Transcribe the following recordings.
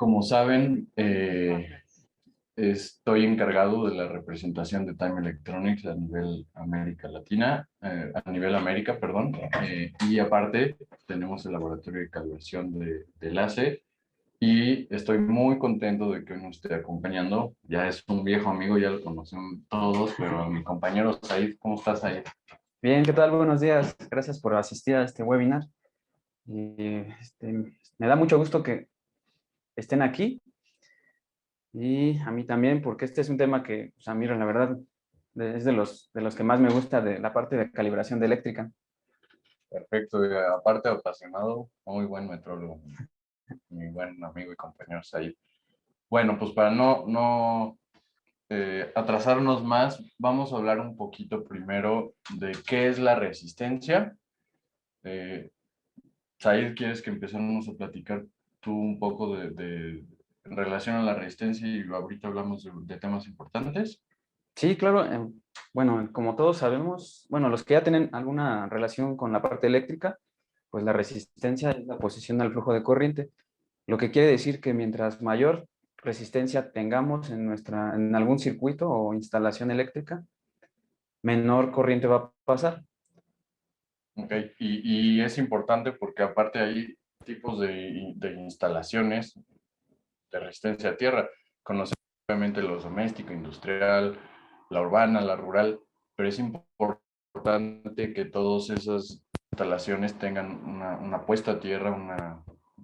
Como saben, estoy encargado de la representación de Time Electronics a nivel América Latina, a nivel América, perdón, y aparte tenemos el laboratorio de calibración de LACE y estoy muy contento de que hoy nos esté acompañando. Ya es un viejo amigo, ya lo conocen todos, pero mi compañero Said, ¿cómo estás, Said? Bien, ¿qué tal? Buenos días. Gracias por asistir a este webinar. Me da mucho gusto que estén aquí y a mí también, porque este es un tema que, pues, a mí, la verdad, es de los que más me gusta de la parte de calibración de eléctrica. Perfecto, y aparte apasionado, muy buen metrólogo, mi buen amigo y compañero Said. Bueno, pues para no atrasarnos más, vamos a hablar un poquito primero de qué es la resistencia. Eh, Said, ¿quieres que empecemos a platicar tú un poco en relación a la resistencia y ahorita hablamos de temas importantes? Sí, claro. Bueno, como todos sabemos, bueno, los que ya tienen alguna relación con la parte eléctrica, pues la resistencia es la posición al flujo de corriente, lo que quiere decir que mientras mayor resistencia tengamos en algún circuito o instalación eléctrica, menor corriente va a pasar. Ok, y es importante porque aparte hay tipos de instalaciones de resistencia a tierra. Conocemos obviamente los doméstico, industrial, la urbana, la rural, pero es importante que todas esas instalaciones tengan una puesta a tierra,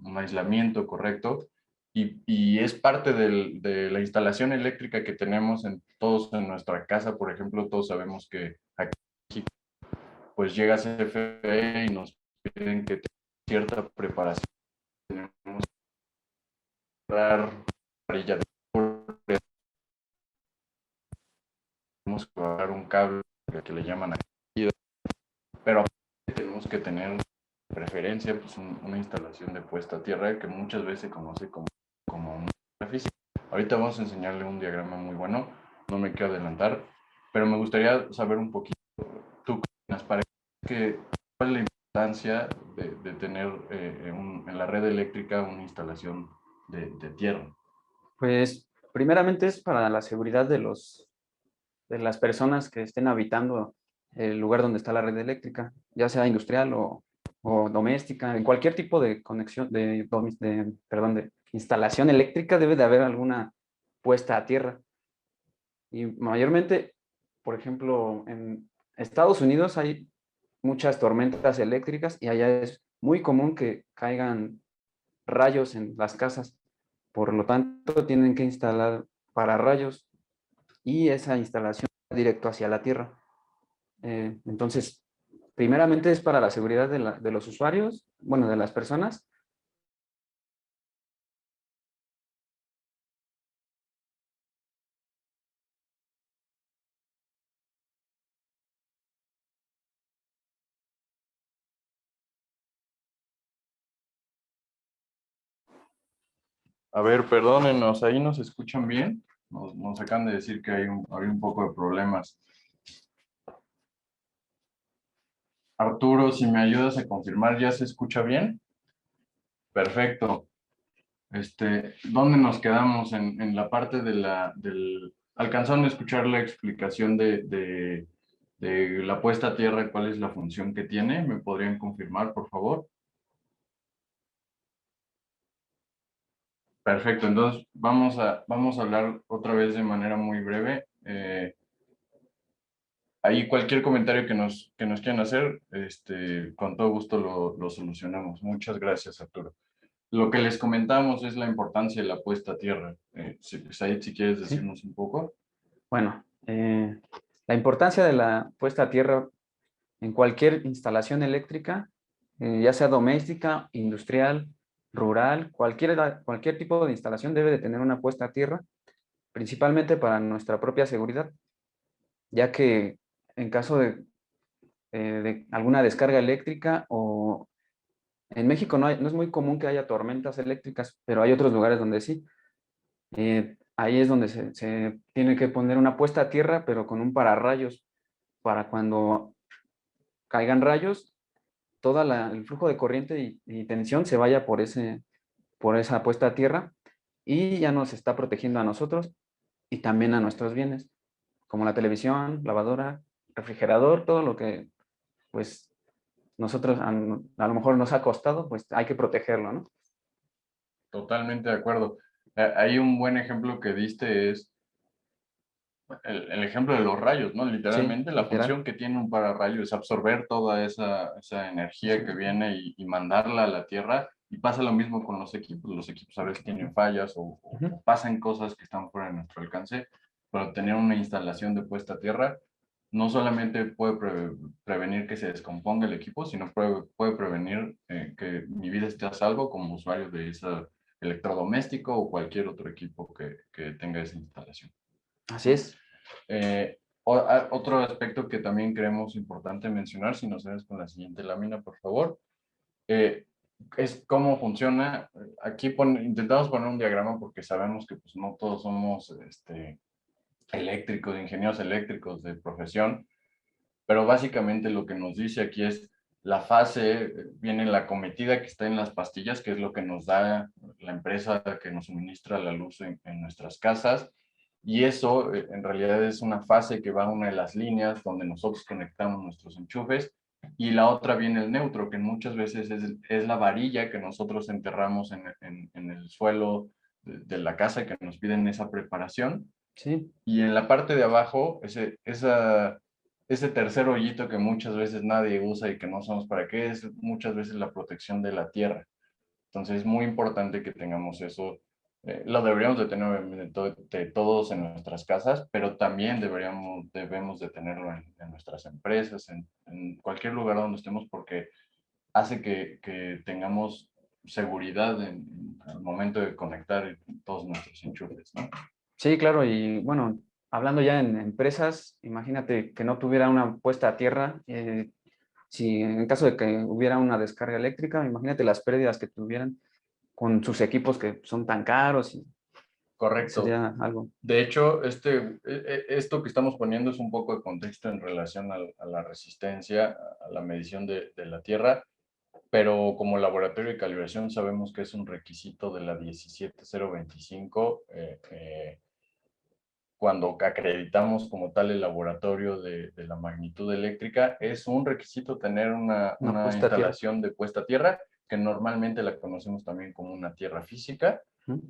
un aislamiento correcto, y es parte de la instalación eléctrica que tenemos todos en nuestra casa. Por ejemplo, todos sabemos que aquí pues llega CFE y nos piden que tengamos cierta preparación. Tenemos que dar varilla de tenemos que bajar un cable que le llaman aquí, pero tenemos que tener preferencia pues una instalación de puesta a tierra que muchas veces se conoce como una física. Ahorita vamos a enseñarle un diagrama muy bueno, no me quiero adelantar, pero me gustaría saber un poquito, tú para que cuál es la importancia de tener en la red eléctrica una instalación de tierra. Pues primeramente es para la seguridad de las personas que estén habitando el lugar donde está la red eléctrica, ya sea industrial o doméstica, en cualquier tipo de conexión, perdón, de instalación eléctrica debe de haber alguna puesta a tierra. Y mayormente, por ejemplo, en Estados Unidos hay muchas tormentas eléctricas y allá es muy común que caigan rayos en las casas. Por lo tanto, tienen que instalar pararrayos y esa instalación va directo hacia la tierra. Entonces, primeramente es para la seguridad de los usuarios, bueno, de las personas. A ver, perdónenos, ahí nos escuchan bien. Nos acaban de decir que hay un poco de problemas. Arturo, si me ayudas a confirmar, ¿ya se escucha bien? Perfecto. ¿Dónde nos quedamos? En la parte ¿Alcanzaron a escuchar la explicación de la puesta a tierra? ¿Cuál es la función que tiene? ¿Me podrían confirmar, por favor? Perfecto, entonces vamos a hablar otra vez de manera muy breve. Ahí cualquier comentario que nos quieran hacer, con todo gusto lo solucionamos. Muchas gracias, Arturo. Lo que les comentamos es la importancia de la puesta a tierra. Said, si quieres ¿Sí? decirnos un poco. Bueno, la importancia de la puesta a tierra en cualquier instalación eléctrica, ya sea doméstica, industrial, rural, cualquier tipo de instalación debe de tener una puesta a tierra, principalmente para nuestra propia seguridad, ya que en caso de alguna descarga eléctrica o en México no es muy común que haya tormentas eléctricas, pero hay otros lugares donde sí. Ahí es donde se tiene que poner una puesta a tierra, pero con un pararrayos, para cuando caigan rayos, el flujo de corriente y tensión se vaya por esa puesta a tierra y ya nos está protegiendo a nosotros y también a nuestros bienes, como la televisión, lavadora, refrigerador, todo lo que pues nosotros a lo mejor nos ha costado, pues hay que protegerlo, ¿no? Totalmente de acuerdo. Hay un buen ejemplo que diste es el ejemplo de los rayos, ¿no? Sí, Literalmente la literal. función que tiene un pararrayo es absorber toda esa Sí, energía que viene y mandarla a la Tierra. Y pasa lo mismo con los equipos. Los equipos a veces tienen fallas ujú, o pasan cosas que están fuera de nuestro alcance, pero tener una instalación de puesta a tierra no solamente puede prevenir que se descomponga el equipo, sino puede prevenir que mi vida esté a salvo como usuario de ese electrodoméstico o cualquier otro equipo que tenga esa instalación, así ¿no? es. Otro aspecto que también creemos importante mencionar, si nos ves con la siguiente lámina, por favor, eh, es cómo funciona. Aquí intentamos poner un diagrama porque sabemos que pues, no todos somos eléctricos, ingenieros eléctricos de profesión, pero básicamente lo que nos dice aquí es la fase, viene la cometida que está en las pastillas, que es lo que nos da la empresa que nos suministra la luz en nuestras casas. Y eso en realidad es una fase que va a una de las líneas donde nosotros conectamos nuestros enchufes y la otra viene el neutro, que muchas veces es la varilla que nosotros enterramos en el suelo de la casa que nos piden esa preparación. Sí, Y en la parte de abajo, ese tercer hoyito que muchas veces nadie usa y que no sabemos para qué, es muchas veces la protección de la tierra. Entonces es muy importante que tengamos eso. Lo deberíamos de tener obviamente, de todos en nuestras casas, pero también debemos de tenerlo en nuestras empresas, en cualquier lugar donde estemos, porque hace que tengamos seguridad al momento de conectar todos nuestros enchufes, ¿no? sí, claro. Y bueno, hablando ya en empresas, imagínate que no tuviera una puesta a tierra. Si en caso de que hubiera una descarga eléctrica, imagínate las pérdidas que tuvieran con sus equipos que son tan caros y Correcto. sería algo. De hecho, esto que estamos poniendo es un poco de contexto en relación a la resistencia, a la medición de la Tierra, pero como laboratorio de calibración sabemos que es un requisito de la 17025 cuando acreditamos como tal el laboratorio de la magnitud eléctrica, es un requisito tener Una una puesta a tierra. instalación de puesta a tierra, que normalmente la conocemos también como una tierra física, Ujú.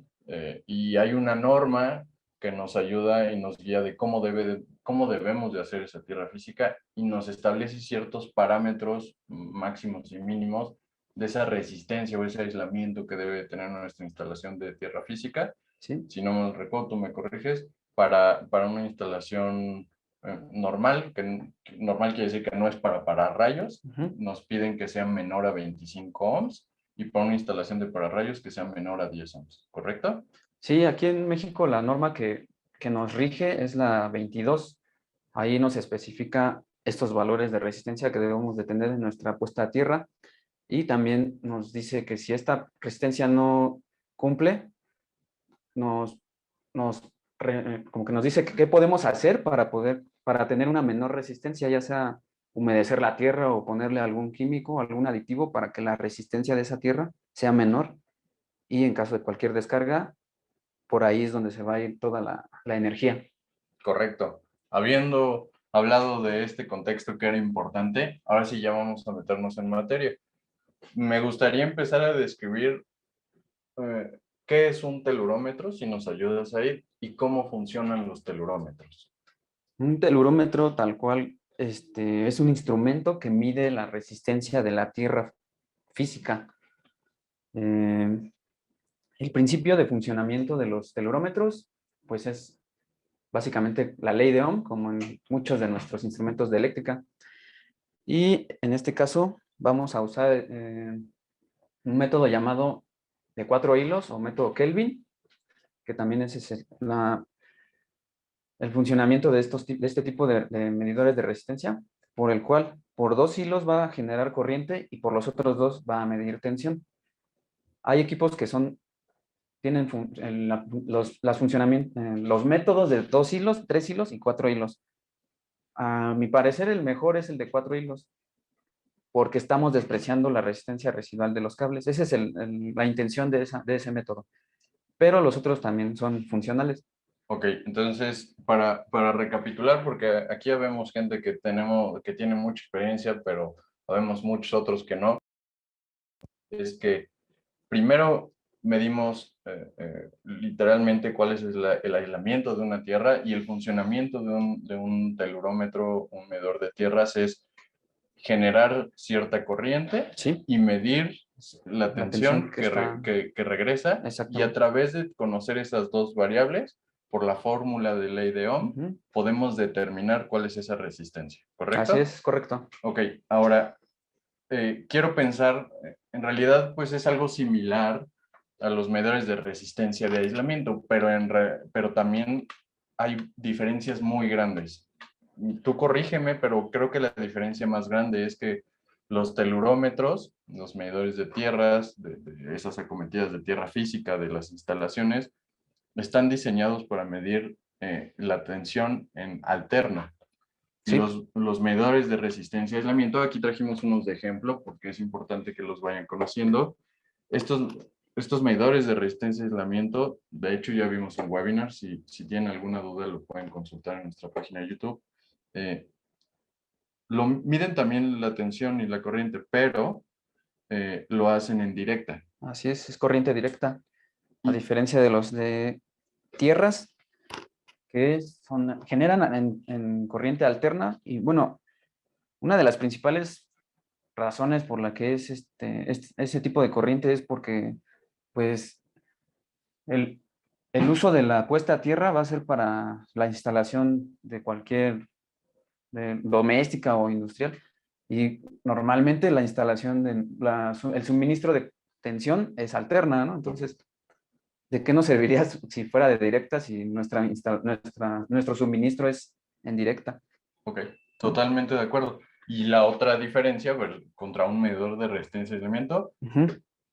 y hay una norma que nos ayuda y nos guía de cómo debemos de hacer esa tierra física y nos establece ciertos parámetros máximos y mínimos de esa resistencia o ese aislamiento que debe tener nuestra instalación de tierra física. Sí, Si no me recuerdo, tú me corriges, para una instalación normal, que normal quiere decir que no es para rayos, ujú. nos piden que sea menor a 25 ohms y para una instalación de pararrayos que sea menor a 10 ohms, ¿correcto? Sí, aquí en México la norma que nos rige es la 22. Ahí nos especifica estos valores de resistencia que debemos de tener en nuestra puesta a tierra y también nos dice que si esta resistencia no cumple, nos, como que nos dice qué podemos hacer para tener una menor resistencia, ya sea humedecer la tierra o ponerle algún químico, algún aditivo para que la resistencia de esa tierra sea menor y en caso de cualquier descarga, por ahí es donde se va a ir toda la energía. Correcto. Habiendo hablado de este contexto que era importante, ahora sí ya vamos a meternos en materia. Me gustaría empezar a describir qué es un telurómetro, si nos ayudas ahí, y cómo funcionan los telurómetros. Un telurómetro tal cual es un instrumento que mide la resistencia de la tierra física. Eh, el principio de funcionamiento de los telurómetros, pues es básicamente la ley de Ohm, como en muchos de nuestros instrumentos de eléctrica. Y en este caso vamos a usar un método llamado de 4 hilos o método Kelvin, que también es el funcionamiento de este tipo de medidores de resistencia, por el cual por 2 hilos va a generar corriente y por los otros dos va a medir tensión. Hay equipos que tienen los métodos de 2 hilos, 3 hilos y 4 hilos. A mi parecer, el mejor es el de 4 hilos, porque estamos despreciando la resistencia residual de los cables. Esa es la intención de ese método. pero los otros también son funcionales. Ok, entonces, para recapitular, porque aquí ya vemos gente que tiene mucha experiencia, pero vemos muchos otros que no, es que primero medimos literalmente cuál es el aislamiento de una tierra y el funcionamiento de un telurómetro, un medidor de tierras, es generar cierta corriente Sí, y medir la la tensión tensión que está que regresa, y a exactamente. través de conocer esas dos variables, por la fórmula de ley de Ohm, Ujú. podemos determinar cuál es esa resistencia, Así ¿correcto? es, correcto. Ok, ahora quiero pensar, en realidad pues es algo similar a los medidores de resistencia de aislamiento, pero, pero también hay diferencias muy grandes. Tú corrígeme, pero creo que la diferencia más grande es que los telurómetros, los medidores de tierras, de esas acometidas de tierra física de las instalaciones, están diseñados para medir la tensión en alterna. Y Sí, los medidores de resistencia y aislamiento, aquí trajimos unos de ejemplo porque es importante que los vayan conociendo. Estos, estos medidores de resistencia y aislamiento, de hecho ya vimos un webinar, si tienen alguna duda lo pueden consultar en nuestra página de YouTube. Eh, lo miden también la tensión y la corriente, pero lo hacen en directa. así es corriente directa, a Y diferencia de los de tierras que generan en corriente alterna. Y bueno, una de las principales razones por la que es ese tipo de corriente es porque pues el, el uso de la puesta a tierra va a ser para la instalación de cualquier doméstica o industrial. Y normalmente la instalación el suministro de tensión es alterna, ¿no? Entonces, ¿de qué nos serviría si fuera de directa si nuestro suministro es en directa? ok, totalmente de acuerdo. Y la otra diferencia contra un medidor de resistencia y aislamiento, Ujú,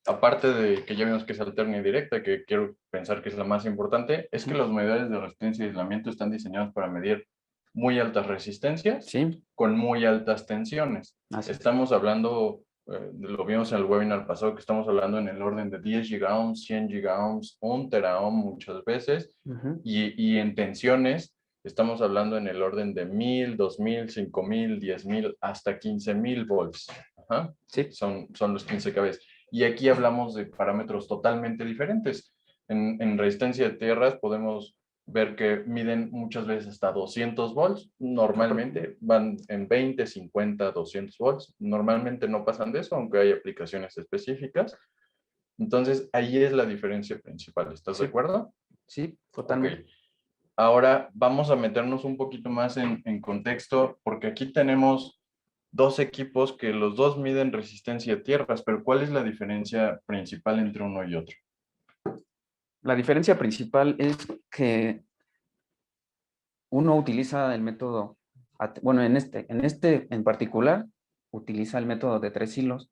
aparte de que ya vimos que es alterna y directa, que quiero pensar que es la más importante, es que ujú. los medidores de resistencia y aislamiento están diseñados para medir muy altas resistencias Sí, con muy altas tensiones. así es. Estamos hablando, lo vimos en el webinar pasado, que estamos hablando en el orden de 10 gigaohms, 100 gigaohms, 1 teraohm muchas veces, Ujú. y en tensiones estamos hablando en el orden de 1000, 2000, 5000, 10000, hasta 15000 volts. Ajá. Sí, Son los 15 kb. Y aquí hablamos de parámetros totalmente diferentes. En resistencia de tierras podemos ver que miden muchas veces hasta 200 volts. Normalmente van en 20, 50, 200 volts. Normalmente no pasan de eso, aunque hay aplicaciones específicas. Entonces, ahí es la diferencia principal. ¿Estás de sí, acuerdo? sí, Ok. totalmente. Ahora vamos a meternos un poquito más en contexto, porque aquí tenemos dos equipos que los dos miden resistencia a tierras, pero ¿cuál es la diferencia principal entre uno y otro? La diferencia principal es que uno utiliza el método, bueno, en este en particular, utiliza el método de 3 hilos,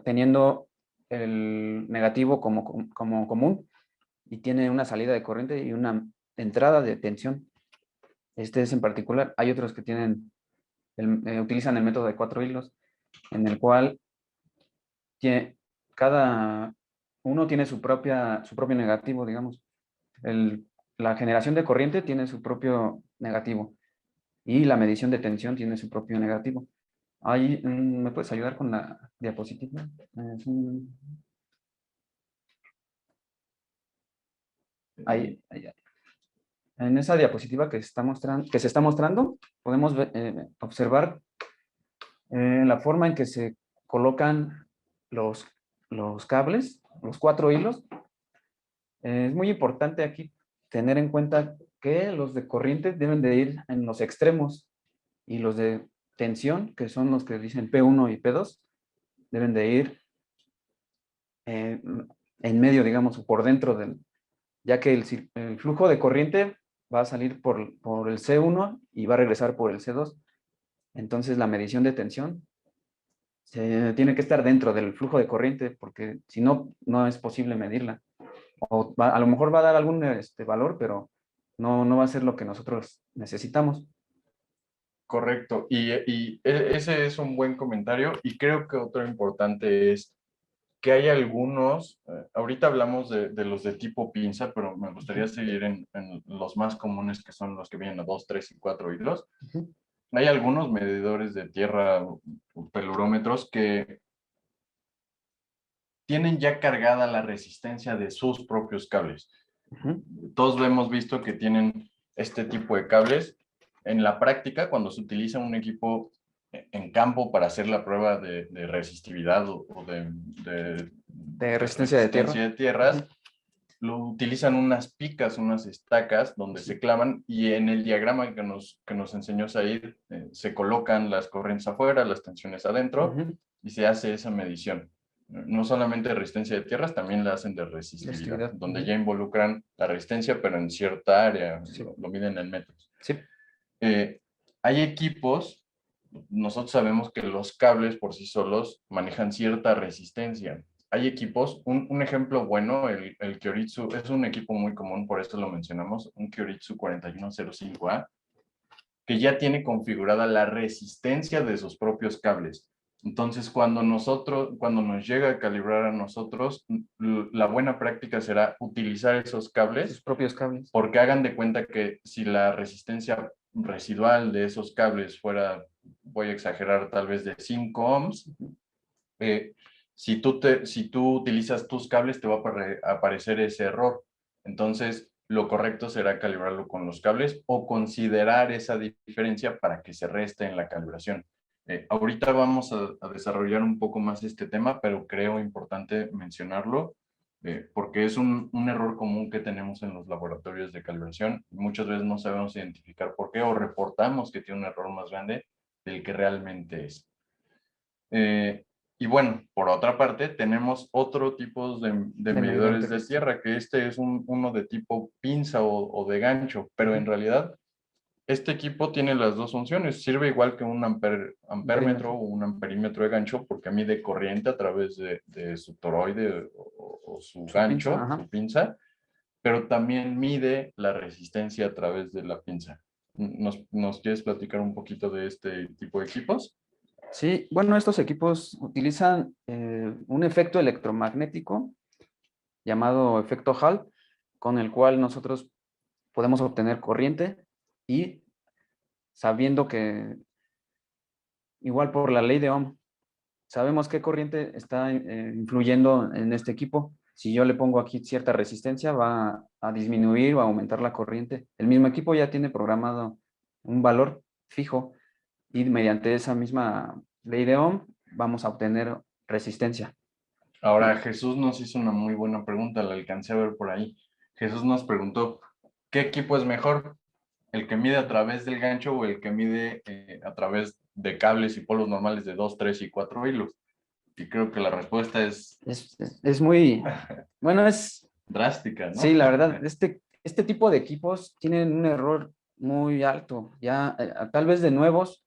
teniendo el negativo como común y tiene una salida de corriente y una entrada de tensión. Este es en particular. Hay otros que utilizan el método de 4 hilos, en el cual tiene, cada uno tiene su propio negativo, digamos. La generación de corriente tiene su propio negativo y la medición de tensión tiene su propio negativo. Ahí, ¿me puedes ayudar con la diapositiva? Es un- ahí. En esa diapositiva que se está mostrando, podemos observar la forma en que se colocan los, los cables, los 4 hilos. Es muy importante aquí tener en cuenta que los de corriente deben de ir en los extremos y los de tensión, que son los que dicen P1 y P2, deben de ir eh, en medio, digamos, o por dentro ya que el flujo de corriente va a salir por el C1 y va a regresar por el C2. Entonces la medición de tensión tiene que estar dentro del flujo de corriente porque si no, no es posible medirla. O a lo mejor va a dar algún valor, pero no va a ser lo que nosotros necesitamos. Correcto. Y ese es un buen comentario. Y creo que otro importante es que hay algunos, ahorita hablamos de los de tipo pinza, pero me gustaría seguir en los más comunes, que son los que vienen a 2, 3 y 4 hilos. Hay algunos medidores de tierra, pelurómetros, que tienen ya cargada la resistencia de sus propios cables. Todos lo hemos visto que tienen este tipo de cables. En la práctica, cuando se utiliza un equipo en campo para hacer la prueba de resistividad o De resistencia de tierra. de tierras, lo utilizan unas picas, unas estacas donde se clavan, y en el diagrama que nos enseñó Said, se colocan las corrientes afuera, las tensiones adentro, y se hace esa medición. No solamente de resistencia de tierras, también la hacen de resistividad, donde ya involucran la resistencia, pero en cierta área, lo miden en metros. Sí. Hay equipos, nosotros sabemos que los cables por sí solos manejan cierta resistencia. Hay equipos, un ejemplo bueno, el Kyoritsu, es un equipo muy común, por eso lo mencionamos, un Kyoritsu 4105A, que ya tiene configurada la resistencia de sus propios cables. Entonces, cuando nos llega a calibrar a nosotros, la buena práctica será utilizar esos cables. Sus propios cables. Porque hagan de cuenta que si la resistencia residual de esos cables fuera, voy a exagerar, tal vez de 5 ohms, si tú utilizas tus cables, te va a aparecer ese error. Entonces, lo correcto será calibrarlo con los cables o considerar esa diferencia para que se reste en la calibración. Ahorita vamos a desarrollar un poco más este tema, pero creo importante mencionarlo, porque es un error común que tenemos en los laboratorios de calibración. Muchas veces no sabemos identificar por qué, o reportamos que tiene un error más grande del que realmente es. Y bueno, por otra parte, tenemos otro tipo de medidores de tierra, que este es uno de tipo pinza o de gancho, pero en realidad este equipo tiene las dos funciones. Sirve igual que un ampérmetro o un amperímetro de gancho, porque mide corriente a través de su toroide o su gancho, su pinza, pero también mide la resistencia a través de la pinza. ¿Nos quieres platicar un poquito de este tipo de equipos? Sí, bueno, estos equipos utilizan un efecto electromagnético llamado efecto Hall, con el cual nosotros podemos obtener corriente, y sabiendo que, igual por la ley de Ohm, sabemos qué corriente está influyendo en este equipo. Si yo le pongo aquí cierta resistencia, va a disminuir o a aumentar la corriente. El mismo equipo ya tiene programado un valor fijo, y mediante esa misma ley de Ohm vamos a obtener resistencia. Ahora, Jesús nos hizo una muy buena pregunta, la alcancé a ver por ahí. Jesús nos preguntó, ¿qué equipo es mejor? ¿El que mide a través del gancho o el que mide a través de cables y polos normales de 2, 3 y 4 hilos? Y creo que la respuesta es... Es muy, bueno, es... drástica, ¿no? Sí, la verdad, este tipo de equipos tienen un error muy alto. Ya, tal vez de nuevos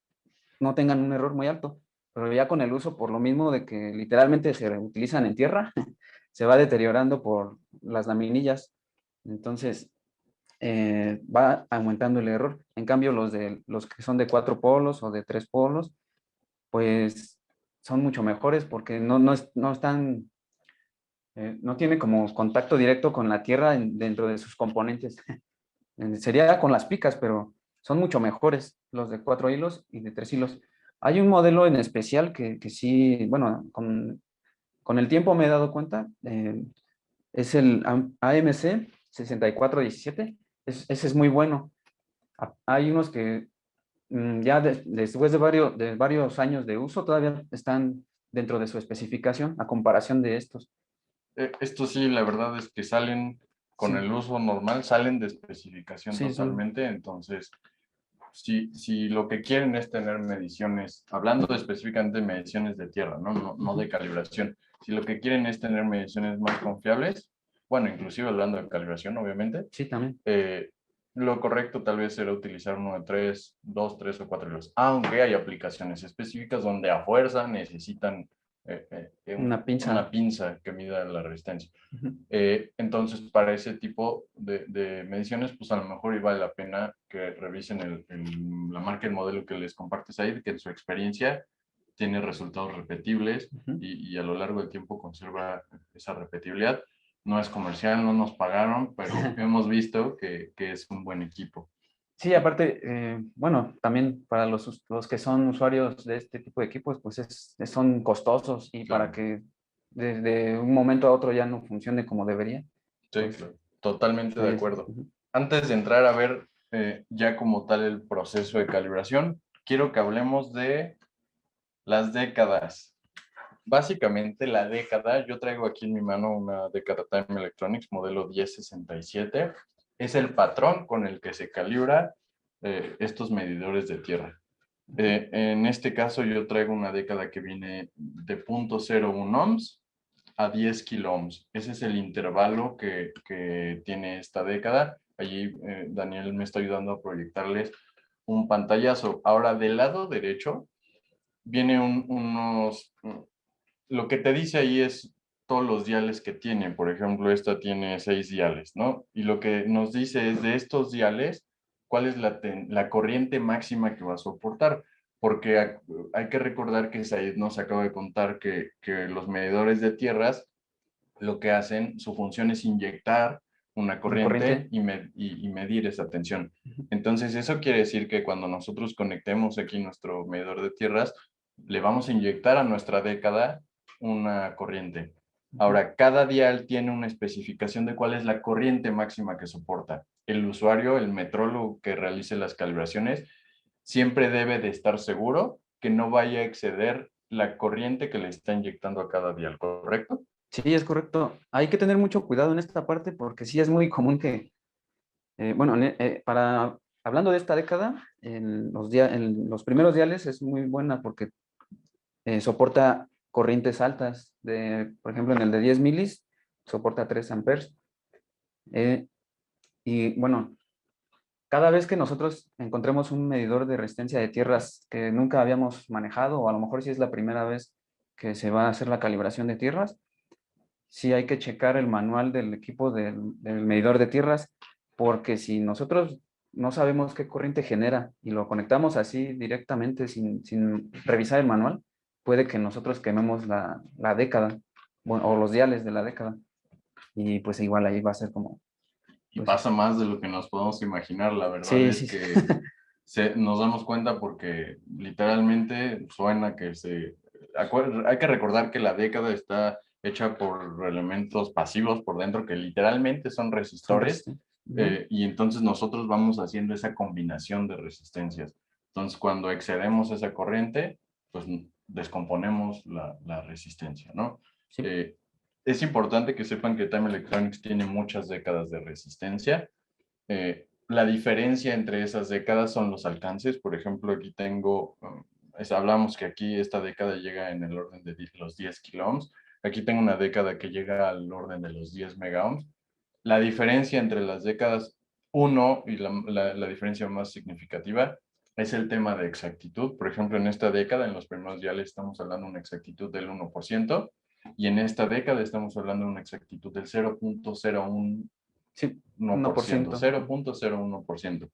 no tengan un error muy alto, pero ya con el uso, por lo mismo de que literalmente se utilizan en tierra, se va deteriorando por las laminillas. Entonces, va aumentando el error. En cambio, los que son de 4 polos o de 3 polos, pues son mucho mejores, porque no están, no tiene como contacto directo con la tierra dentro de sus componentes. Sería con las picas, pero son mucho mejores los de 4 hilos y de 3 hilos. Hay un modelo en especial que sí, bueno, con el tiempo me he dado cuenta, es el AMC 6417. Ese es muy bueno. Hay unos que ya después de varios años de uso todavía están dentro de su especificación a comparación de estos. Esto sí, la verdad es que salen con Sí. el uso normal, salen de especificación Sí, totalmente. Entonces, si lo que quieren es tener mediciones, hablando específicamente de mediciones de tierra, no de calibración, si lo que quieren es tener mediciones más confiables, bueno, inclusive hablando de calibración, obviamente, Sí, también. lo correcto tal vez será utilizar uno de 3, 2, 3 o 4 hilos, aunque hay aplicaciones específicas donde a fuerza necesitan Una pinza. una pinza que mida la resistencia. Entonces, para ese tipo de mediciones, pues a lo mejor y vale la pena que revisen la marca y el modelo que les compartes ahí, que en su experiencia tiene resultados repetibles Ujú. y a lo largo del tiempo conserva esa repetibilidad. No es comercial, no nos pagaron, pero hemos visto que es un buen equipo. Sí, aparte, bueno, también para los que son usuarios de este tipo de equipos, pues son costosos y para Claro, que desde un momento a otro ya no funcione como debería, sí, pues claro. Totalmente de ahí es. acuerdo. Ujú. Antes de entrar a ver ya como tal el proceso de calibración, quiero que hablemos de las décadas. Básicamente la década, yo traigo aquí en mi mano una década Time Electronics modelo 1067, es el patrón con el que se calibra estos medidores de tierra. En este caso yo traigo una década que viene de 0.01 ohms a 10 kilo ohms. Ese es el intervalo que tiene esta década. Allí Daniel me está ayudando a proyectarles un pantallazo. Ahora del lado derecho viene lo que te dice ahí es todos los diales que tiene. Por ejemplo, esta tiene 6 diales, ¿no? Y lo que nos dice es de estos diales, cuál es la corriente máxima que va a soportar. Porque hay que recordar que Said nos acaba de contar que los medidores de tierras lo que hacen, su función es inyectar una Una corriente corriente. y medir esa tensión. Ujú. Entonces, eso quiere decir que cuando nosotros conectemos aquí nuestro medidor de tierras, le vamos a inyectar a nuestra década una corriente. Ujú. Ahora, cada dial tiene una especificación de cuál es la corriente máxima que soporta. El usuario, el metrólogo que realice las calibraciones, siempre debe de estar seguro que no vaya a exceder la corriente que le está inyectando a cada dial, ¿correcto? Sí, es correcto. Hay que tener mucho cuidado en esta parte porque sí es muy común que, bueno, hablando de esta década, en los primeros diales es muy buena porque soporta corrientes altas. Por ejemplo, en el de 10 milis soporta 3 amperes. eh, y bueno, cada vez que nosotros encontremos un medidor de resistencia de tierras que nunca habíamos manejado, o a lo mejor si es la primera vez que se va a hacer la calibración de tierras, sí hay que checar el manual del equipo del medidor de tierras, porque si nosotros no sabemos qué corriente genera y lo conectamos así directamente sin revisar el manual, puede que nosotros quememos la década, bueno, o los diales de la década. Y pues igual ahí va a ser como, Y pues, pasa más de lo que nos podemos imaginar. La verdad sí, es sí, sí. que nos damos cuenta porque literalmente suena que hay que recordar que la década está hecha por elementos pasivos por dentro que literalmente son Son resistores resistentes. Ujú. y entonces nosotros vamos haciendo esa combinación de resistencias. Entonces cuando excedemos esa corriente, pues descomponemos la resistencia, ¿no? Sí. Eh, es importante que sepan que Time Electronics tiene muchas décadas de resistencia. La diferencia entre esas décadas son los alcances. Por ejemplo, aquí tengo, hablamos que aquí esta década llega en el orden de los 10 kilo ohms. Aquí tengo una década que llega al orden de los 10 mega ohms. La diferencia entre las décadas uno y la diferencia más significativa es el tema de exactitud. Por ejemplo, en esta década, en los primeros diales, estamos hablando de una exactitud del 1%, y en esta década estamos hablando de una exactitud del Sí, 0.01%, 1%. 0.01%.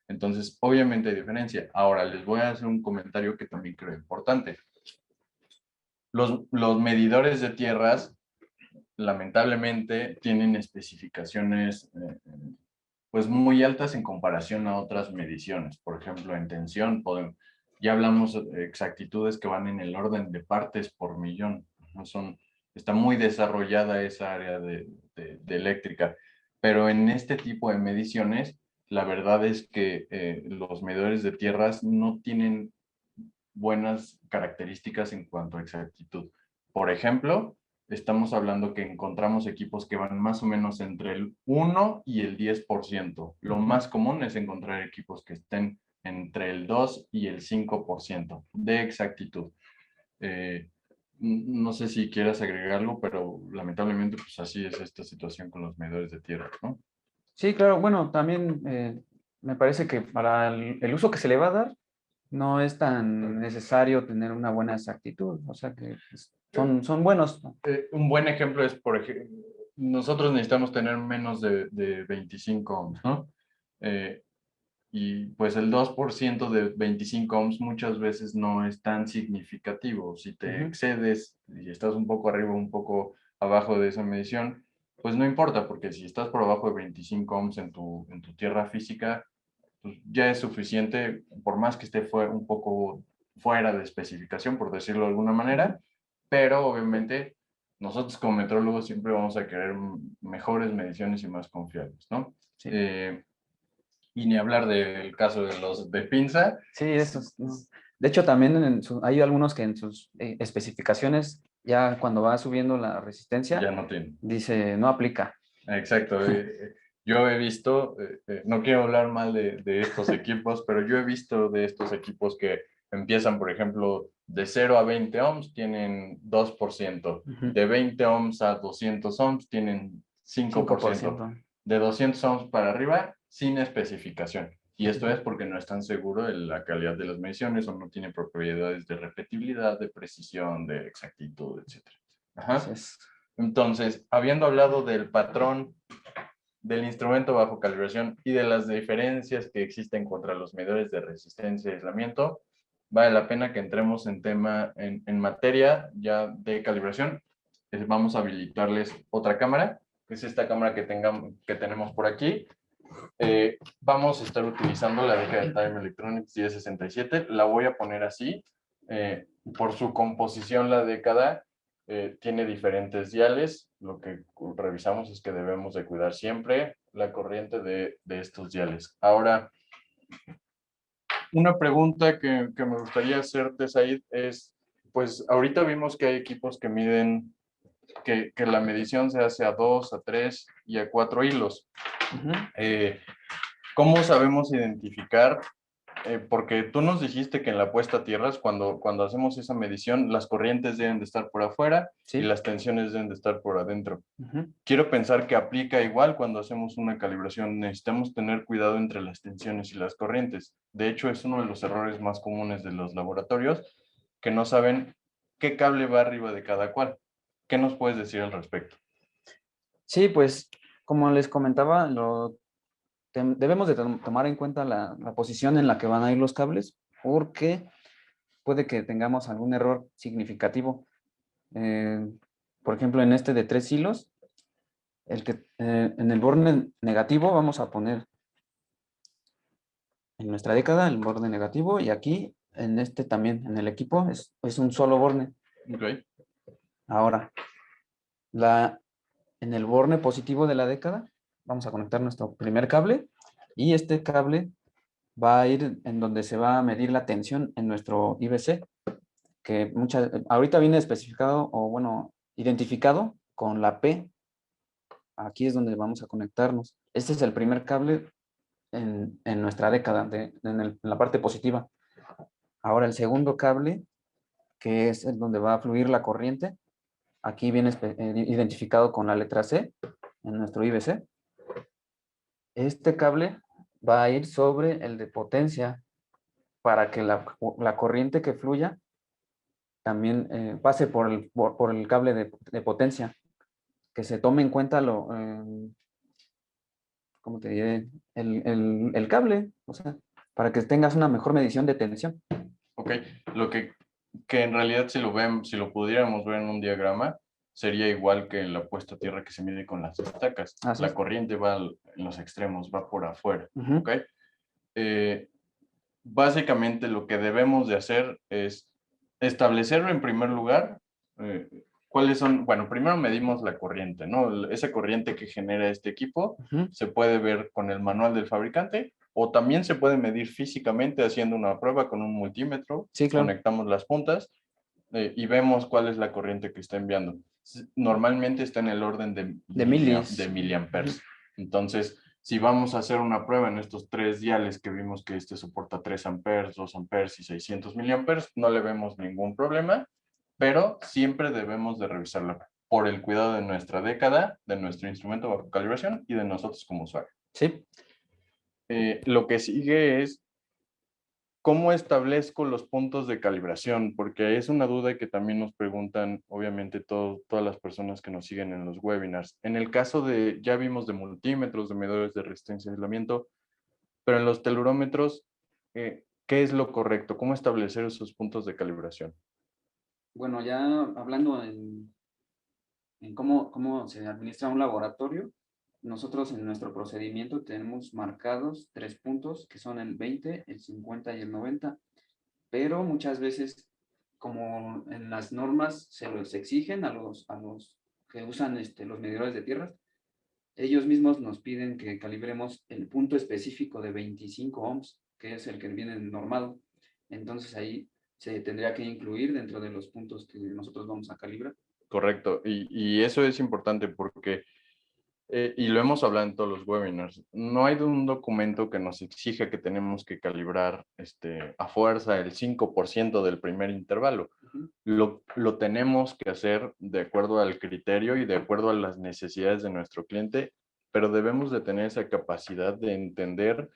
Entonces, obviamente hay diferencia. Ahora, les voy a hacer un comentario que también creo importante. Los medidores de tierras lamentablemente tienen especificaciones pues muy altas en comparación a otras mediciones. Por ejemplo, en tensión, ya hablamos de exactitudes que van en el orden de partes por millón. ¿No? Está muy desarrollada esa área de eléctrica, pero en este tipo de mediciones, la verdad es que los medidores de tierras no tienen buenas características en cuanto a exactitud. Por ejemplo, estamos hablando que encontramos equipos que van más o menos entre el 1 y el 10%. Lo Ujú. más común es encontrar equipos que estén entre el 2 y el 5% de exactitud. Eh, no sé si quieras agregar algo, pero lamentablemente pues así es esta situación con los medidores de tierra, ¿no? Sí, claro. Bueno, también me parece que para el uso que se le va a dar, no es tan necesario tener una buena exactitud. O sea que pues, son buenos, ¿no? Un buen ejemplo es, por ejemplo, nosotros necesitamos tener menos de 25 ohms, ¿no? Eh, y pues el 2% de 25 ohms muchas veces no es tan significativo. Si te excedes y estás un poco arriba, un poco abajo de esa medición, pues no importa, porque si estás por abajo de 25 ohms en tu tierra física, pues ya es suficiente, por más que esté un poco fuera de especificación, por decirlo de alguna manera, pero obviamente nosotros como metrólogos siempre vamos a querer mejores mediciones y más confiables, ¿no? Sí. Y ni hablar del caso de los de pinza. Sí, esos, no. De hecho, también hay algunos que en sus especificaciones, ya cuando va subiendo la resistencia, Ya no tienen. dice no aplica. Exacto. Yo he visto, no quiero hablar mal de estos equipos, pero yo he visto de estos equipos que empiezan, por ejemplo, de 0 a 20 ohms tienen 2%, de 20 ohms a 200 ohms tienen 5%, 5%. de 200 ohms para arriba sin especificación. Y esto es porque no están seguros de la calidad de las mediciones o no tienen propiedades de repetibilidad, de precisión, de exactitud, etc. Ajá. Entonces, habiendo hablado del patrón del instrumento bajo calibración y de las diferencias que existen contra los medidores de resistencia y aislamiento, vale la pena que entremos en tema, en materia ya de calibración. Vamos a habilitarles otra cámara, que es esta cámara que tenemos por aquí. Vamos a estar utilizando la década de Time Electronics 1067. La voy a poner así. Por su composición, la década tiene diferentes diales. Lo que revisamos es que debemos de cuidar siempre la corriente de estos diales. Ahora, una pregunta que me gustaría hacerte, Said, es, pues ahorita vimos que hay equipos que miden, que la medición se hace a 2, a 3 y a 4 hilos. ¿Cómo sabemos identificar? Porque tú nos dijiste que en la puesta a tierras, cuando hacemos esa medición, las corrientes deben de estar por afuera y las tensiones deben de estar por adentro. Quiero pensar que aplica igual cuando hacemos una calibración. Necesitamos tener cuidado entre las tensiones y las corrientes. De hecho, es uno de los errores más comunes de los laboratorios, que no saben qué cable va arriba de cada cual. ¿Qué nos puedes decir al respecto? Sí, pues como les comentaba, debemos de tomar en cuenta la posición en la que van a ir los cables, porque puede que tengamos algún error significativo. Por ejemplo, en este de 3 hilos, en el borne negativo vamos a poner en nuestra década el borne negativo, y aquí en este también, en el equipo, es un solo borne. Okay. Ahora, en el borne positivo de la década vamos a conectar nuestro primer cable, y este cable va a ir en donde se va a medir la tensión en nuestro IBC, que ahorita viene especificado, o bueno, identificado con la P. Aquí es donde vamos a conectarnos. Este es el primer cable en nuestra década, en la parte positiva. Ahora el segundo cable, que es el donde va a fluir la corriente, aquí viene identificado con la letra C en nuestro IBC. Este cable va a ir sobre el de potencia, para que la corriente que fluya también pase por el cable de potencia, que se tome en cuenta ¿cómo te diré? El cable, o sea, para que tengas una mejor medición de tensión. Ok, lo que en realidad si lo pudiéramos ver en un diagrama, sería igual que la puesta a tierra que se mide con las estacas. Así La es. corriente va en los extremos, va por afuera. Ujú. ¿Ok? Básicamente lo que debemos de hacer es establecerlo en primer lugar. eh, ¿Cuáles son? Bueno, primero medimos la corriente, ¿no? Esa corriente que genera este equipo se puede ver con el manual del fabricante o también se puede medir físicamente haciendo una prueba con un multímetro. Sí, claro. Conectamos las puntas y vemos cuál es la corriente que está enviando. Normalmente está en el orden de miliamperes. Entonces, si vamos a hacer una prueba en estos 3 diales que vimos que este soporta 3 amperes, 2 amperes y 600 miliamperes, no le vemos ningún problema, pero siempre debemos de revisarla por el cuidado de nuestra década, de nuestro instrumento bajo calibración y de nosotros como usuarios. Sí. Lo que sigue es ¿cómo establezco los puntos de calibración? Porque es una duda que también nos preguntan, obviamente, todas las personas que nos siguen en los webinars. En el caso ya vimos de multímetros, de medidores de resistencia y aislamiento, Pero en los telurómetros, ¿qué es lo correcto? ¿Cómo establecer esos puntos de calibración? Bueno, ya hablando en cómo se administra un laboratorio, nosotros en nuestro procedimiento tenemos marcados 3 puntos, que son el 20, el 50 y el 90, pero muchas veces, como en las normas se los exigen a los que usan los medidores de tierras, ellos mismos nos piden que calibremos el punto específico de 25 ohms, que es el que viene normado. Entonces ahí se tendría que incluir dentro de los puntos que nosotros vamos a calibrar. Correcto. Y eso es importante porque, y lo hemos hablado en todos los webinars, no hay un documento que nos exija que tenemos que calibrar a fuerza el 5% del primer intervalo. Ujú. Lo tenemos que hacer de acuerdo al criterio y de acuerdo a las necesidades de nuestro cliente, pero debemos de tener esa capacidad de entender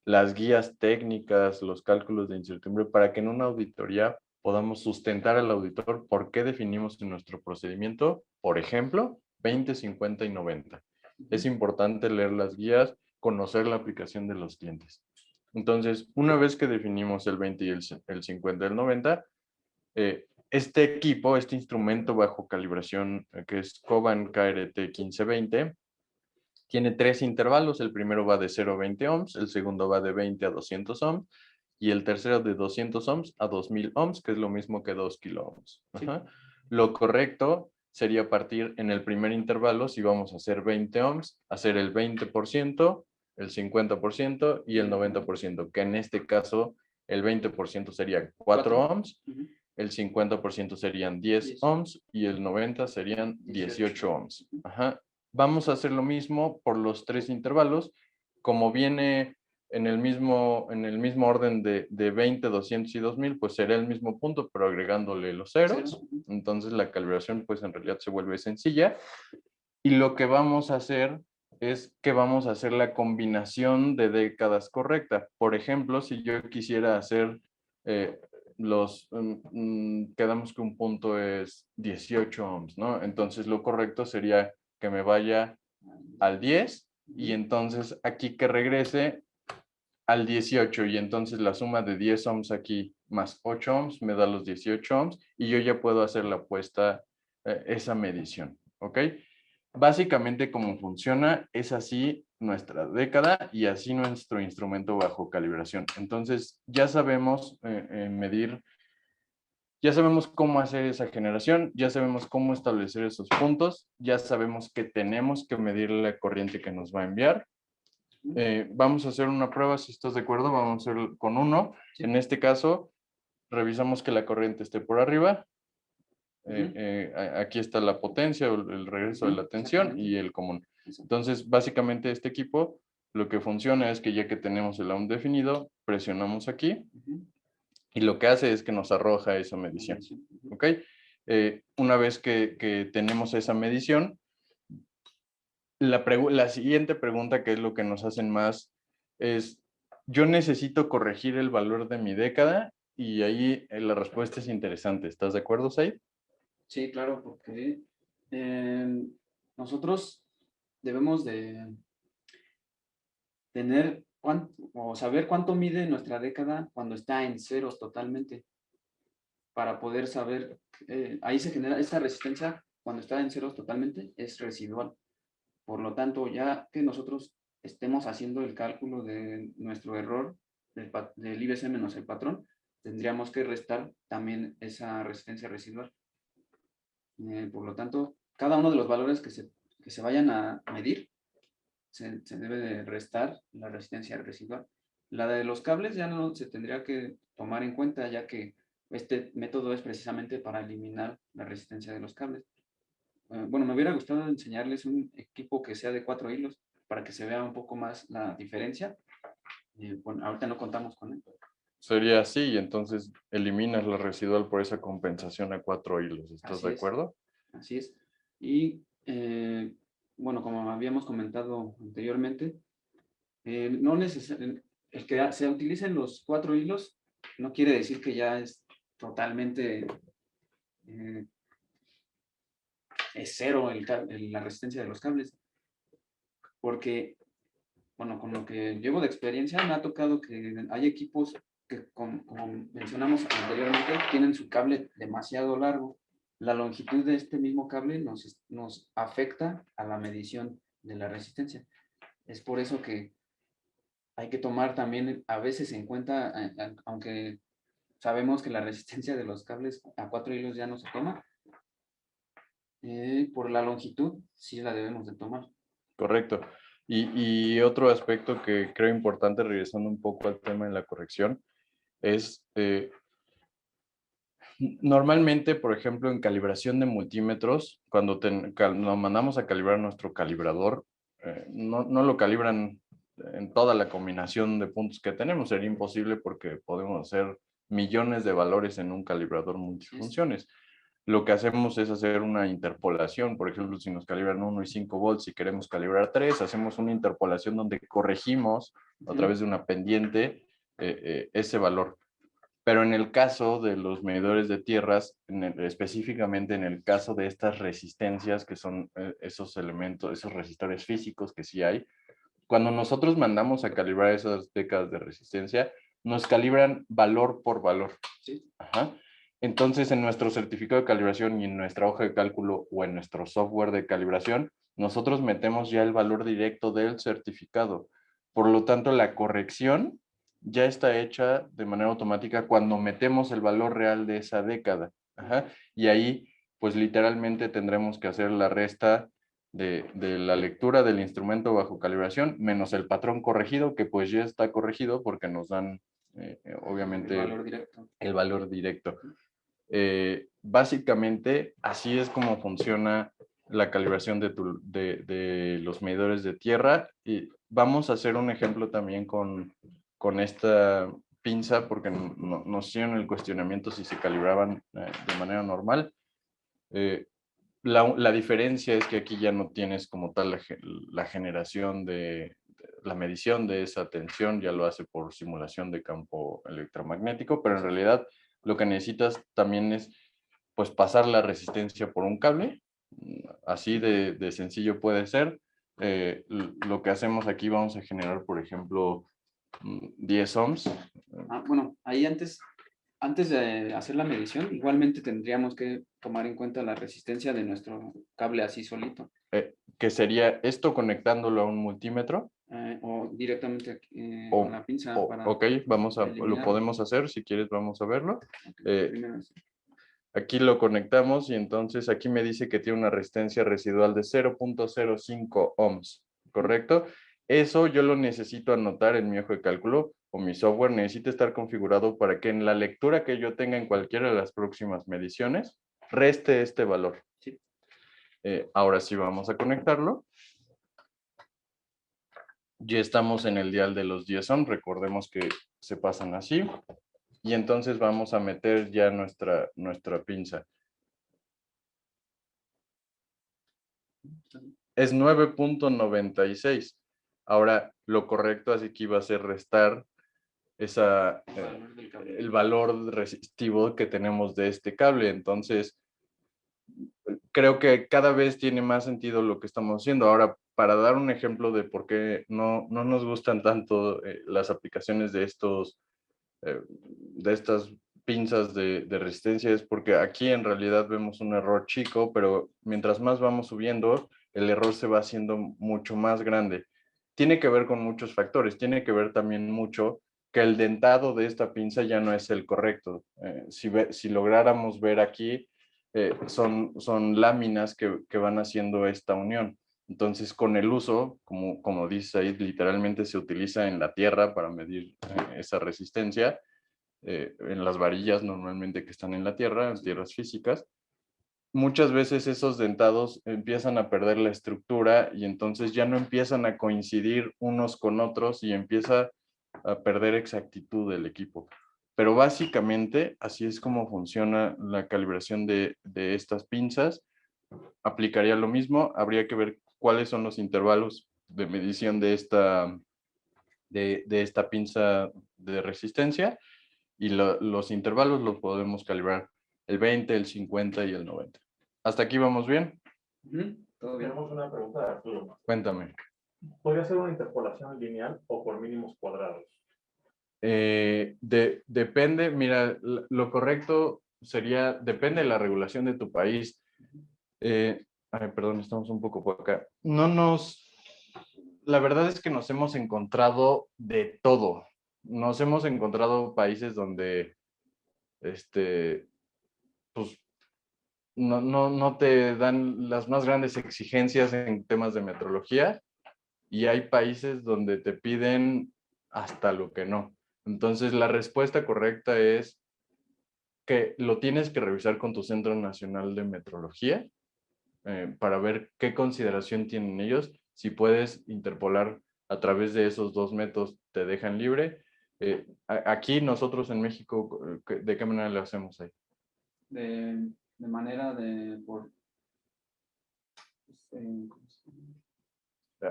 las guías técnicas, los cálculos de incertidumbre, para que en una auditoría podamos sustentar al auditor por qué definimos en nuestro procedimiento, por ejemplo, 20, 50 y 90. Es importante leer las guías, conocer la aplicación de los clientes. Entonces, una vez que definimos el 20 y el 50 y el 90, este equipo, este instrumento bajo calibración que es Coban KRT 1520, tiene 3 intervalos. El primero va de 0 a 20 ohms, el segundo va de 20 a 200 ohms y el tercero de 200 ohms a 2000 ohms, que es lo mismo que 2 kilo ohms. Sí. Lo correcto sería partir en el primer intervalo, si vamos a hacer 20 ohms, hacer el 20%, el 50% y el 90%, que en este caso el 20% sería 4 ohms, el 50% serían 10 ohms y el 90 serían 18 ohms. Vamos a hacer lo mismo por los 3 intervalos. Como viene en el mismo orden de 20, 200 y 2000, pues será el mismo punto, pero agregándole los ceros. Entonces la calibración pues en realidad se vuelve sencilla. Y lo que vamos a hacer es que vamos a hacer la combinación de décadas correcta. Por ejemplo, si yo quisiera hacer quedamos que un punto es 18 ohms, ¿no? Entonces lo correcto sería que me vaya al 10 y entonces aquí que regrese al 18 y entonces la suma de 10 ohms aquí más 8 ohms me da los 18 ohms y yo ya puedo hacer la apuesta, esa medición, ¿ok? Básicamente cómo funciona es así nuestra década y así nuestro instrumento bajo calibración. Entonces ya sabemos medir, ya sabemos cómo hacer esa generación, ya sabemos cómo establecer esos puntos, ya sabemos que tenemos que medir la corriente que nos va a enviar. Vamos a hacer una prueba, si estás de acuerdo, vamos a hacer con uno. Sí. En este caso, revisamos que la corriente esté por arriba. Aquí está la potencia, o el regreso de la tensión y el común. Entonces, básicamente este equipo, lo que funciona es que ya que tenemos el ohm definido, presionamos aquí y lo que hace es que nos arroja esa medición. ¿Ok? Una vez que tenemos esa medición, la siguiente pregunta, que es lo que nos hacen más, es, ¿yo necesito corregir el valor de mi década? Y ahí la respuesta es interesante. ¿Estás de acuerdo, Said? Sí, claro, porque nosotros debemos de tener o saber cuánto mide nuestra década cuando está en ceros totalmente, para poder saber, ahí se genera esa resistencia cuando está en ceros totalmente, es residual. Por lo tanto, ya que nosotros estemos haciendo el cálculo de nuestro error del IBC menos el patrón, tendríamos que restar también esa resistencia residual. Por lo tanto, cada uno de los valores que se vayan a medir, se debe de restar la resistencia residual. La de los cables ya no se tendría que tomar en cuenta, ya que este método es precisamente para eliminar la resistencia de los cables. Bueno, me hubiera gustado enseñarles un equipo que sea de 4 hilos para que se vea un poco más la diferencia. Bueno, ahorita no contamos con él. Sería así, y entonces eliminas la residual por esa compensación a 4 hilos. ¿Estás Así de es, acuerdo? así es. Y bueno, como habíamos comentado anteriormente, no el que se utilicen los 4 hilos no quiere decir que ya es totalmente es cero la resistencia de los cables, porque bueno, con lo que llevo de experiencia, me ha tocado que hay equipos que, como mencionamos anteriormente, tienen su cable demasiado largo. La longitud de este mismo cable nos afecta a la medición de la resistencia. Es por eso que hay que tomar también a veces en cuenta, aunque sabemos que la resistencia de los cables a 4 hilos ya no se toma, por la longitud sí la debemos de tomar. Correcto. Y otro aspecto que creo importante, regresando un poco al tema de la corrección, es normalmente, por ejemplo, en calibración de multímetros, cuando mandamos a calibrar nuestro calibrador, no lo calibran en toda la combinación de puntos que tenemos. Sería imposible porque podemos hacer millones de valores en un calibrador multifunciones. Lo que hacemos es hacer una interpolación. Por ejemplo, si nos calibran 1 y 5 volts y queremos calibrar 3, hacemos una interpolación donde corregimos a través de una pendiente ese valor. Pero en el caso de los medidores de tierras, específicamente en el caso de estas resistencias, que son esos elementos, esos resistores físicos que sí hay, cuando nosotros mandamos a calibrar esas décadas de resistencia, nos calibran valor por valor. Sí. Ajá. Entonces, en nuestro certificado de calibración y en nuestra hoja de cálculo o en nuestro software de calibración, nosotros metemos ya el valor directo del certificado. Por lo tanto, la corrección ya está hecha de manera automática cuando metemos el valor real de esa década. Ajá. Y ahí, pues literalmente tendremos que hacer la resta de la lectura del instrumento bajo calibración menos el patrón corregido, que pues ya está corregido porque nos dan obviamente el valor directo. Básicamente, así es como funciona la calibración de los medidores de tierra. Y vamos a hacer un ejemplo también con esta pinza, porque nos hicieron el cuestionamiento si se calibraban de manera normal. La diferencia es que aquí ya no tienes como tal la generación de la medición de esa tensión, ya lo hace por simulación de campo electromagnético, pero en realidad lo que necesitas también es pues pasar la resistencia por un cable, así de sencillo puede ser. Lo que hacemos aquí, vamos a generar, por ejemplo, 10 ohms. Bueno, ahí antes de hacer la medición, igualmente tendríamos que tomar en cuenta la resistencia de nuestro cable así solito. Que sería esto conectándolo a un multímetro. O directamente aquí, con la pinza. Ok, lo podemos hacer, si quieres vamos a verlo. Aquí lo conectamos y entonces aquí me dice que tiene una resistencia residual de 0.05 ohms, ¿correcto? Eso yo lo necesito anotar en mi hoja de cálculo o mi software necesita estar configurado para que en la lectura que yo tenga en cualquiera de las próximas mediciones, reste este valor. Sí. Ahora sí vamos a conectarlo. Ya estamos en el dial de los 10 ohms, recordemos que se pasan así. Y entonces vamos a meter ya nuestra pinza. Es 9.96. Ahora, lo correcto así que iba a ser restar el valor resistivo que tenemos de este cable. Entonces, creo que cada vez tiene más sentido lo que estamos haciendo. Ahora, para dar un ejemplo de por qué no nos gustan tanto las aplicaciones de estas pinzas de resistencia, es porque aquí en realidad vemos un error chico, pero mientras más vamos subiendo, el error se va haciendo mucho más grande. Tiene que ver con muchos factores, tiene que ver también mucho que el dentado de esta pinza ya no es el correcto. Si lográramos ver aquí, son láminas que van haciendo esta unión. Entonces, con el uso, como dice ahí, literalmente se utiliza en la tierra para medir esa resistencia, en las varillas normalmente que están en la tierra, en tierras físicas. Muchas veces esos dentados empiezan a perder la estructura y entonces ya no empiezan a coincidir unos con otros y empieza a perder exactitud del equipo. Pero básicamente así es como funciona la calibración de estas pinzas. Aplicaría lo mismo, habría que ver cuáles son los intervalos de medición de esta pinza de resistencia y los intervalos los podemos calibrar el 20, el 50 y el 90. ¿Hasta aquí vamos bien? Todo bien. Tenemos una pregunta de Arturo. Cuéntame. ¿Podría ser una interpolación lineal o por mínimos cuadrados? Depende, mira, lo correcto sería, depende de la regulación de tu país. Ay, perdón, estamos un poco por acá. La verdad es que nos hemos encontrado de todo. Nos hemos encontrado países donde, pues, no te dan las más grandes exigencias en temas de metrología y hay países donde te piden hasta lo que no. Entonces, la respuesta correcta es que lo tienes que revisar con tu Centro Nacional de Metrología para ver qué consideración tienen ellos. Si puedes interpolar a través de esos dos métodos, te dejan libre. Aquí nosotros en México, ¿de qué manera lo hacemos ahí? De manera de,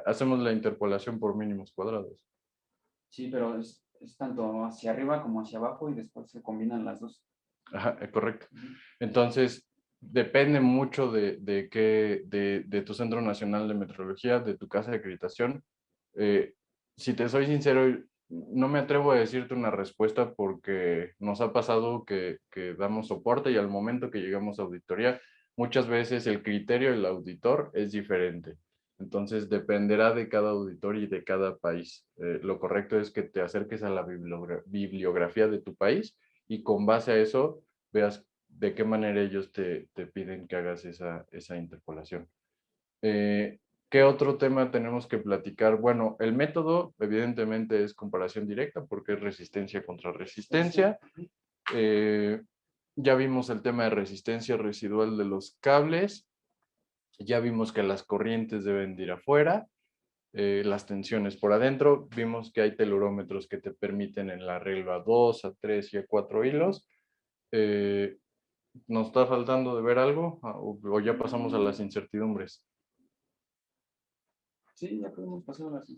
Hacemos la interpolación por mínimos cuadrados. sí, pero es tanto hacia arriba como hacia abajo y después se combinan las dos. Ajá, correcto. Entonces, depende mucho de tu Centro Nacional de Metrología, de tu casa de acreditación. Si te soy sincero, no me atrevo a decirte una respuesta porque nos ha pasado que damos soporte y al momento que llegamos a auditoría, muchas veces el criterio del auditor es diferente. Entonces, dependerá de cada auditor y de cada país. Lo correcto es que te acerques a la bibliografía de tu país y con base a eso veas de qué manera ellos te piden que hagas esa interpolación. ¿Qué otro tema tenemos que platicar? Bueno, el método evidentemente es comparación directa porque es resistencia contra resistencia. Ya vimos el tema de resistencia residual de los cables. Ya vimos que las corrientes deben de ir afuera. Las tensiones por adentro. Vimos que hay telurómetros que te permiten en la regla a 2, a 3 y a 4 hilos. ¿Nos está faltando de ver algo? ¿O ya pasamos a las incertidumbres? Sí, ya podemos pasar a las.